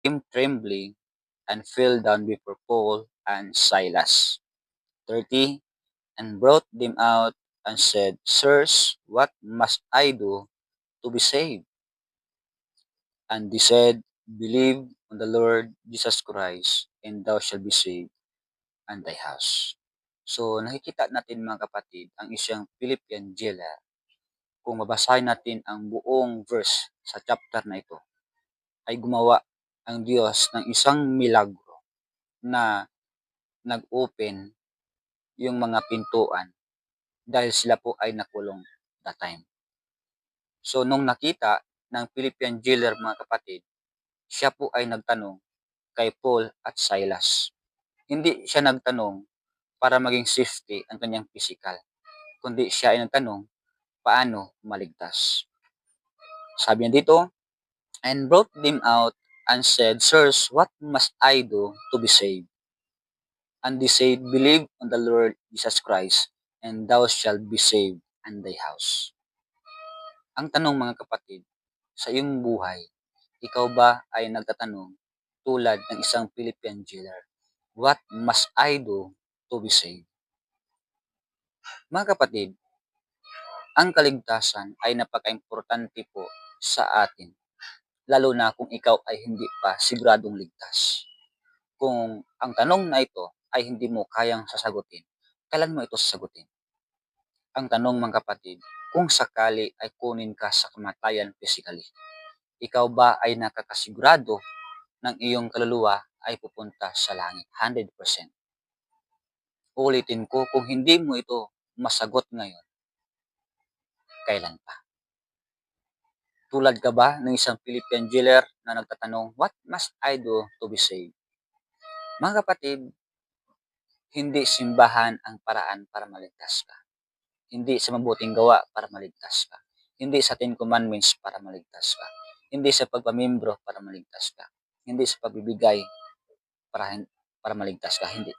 came trembling and fell down before Paul and Silas. 30. And brought them out and said, Sirs, what must I do to be saved? And they said, Believe on the Lord Jesus Christ, and thou shalt be saved, and thy house. So nakikita natin mga kapatid ang isang Philippian jailer. Kung mabasahin natin ang buong verse sa chapter na ito, ay gumawa ang Diyos ng isang milagro na nag-open yung mga pintuan dahil sila po ay nakulong that time. So nung nakita ng Philippian jailer mga kapatid, siya po ay nagtanong kay Paul at Silas. Hindi siya nagtanong para maging safety ang kanyang physical, kundi siya ay nagtanong paano maligtas. Sabi niya dito, and brought them out and said, Sirs, what must I do to be saved? And they said, Believe on the Lord Jesus Christ, and thou shalt be saved and thy house. Ang tanong mga kapatid, sa iyong buhay, ikaw ba ay nagtatanong tulad ng isang Philippian jailer, what must I do to be saved? Mga kapatid, ang kaligtasan ay napaka-importante po sa atin, lalo na kung ikaw ay hindi pa siguradong ligtas. Kung ang tanong na ito ay hindi mo kayang sasagutin, kailan mo ito sasagutin? Ang tanong mga kapatid, kung sakali ay kunin ka sa kamatayan physically, ikaw ba ay nakakasigurado ng iyong kaluluwa ay pupunta sa langit 100%? Ulitin ko, kung hindi mo ito masagot ngayon, kailan pa? Tulad ka ba ng isang Philippian jailer na nagtatanong, what must I do to be saved? Mga kapatid, hindi simbahan ang paraan para maligtas ka. Hindi sa mabuting gawa para maligtas ka. Hindi sa 10 Commandments para maligtas ka. Hindi sa pagpamembro para maligtas ka. Hindi sa pagbibigay para maligtas ka. Hindi.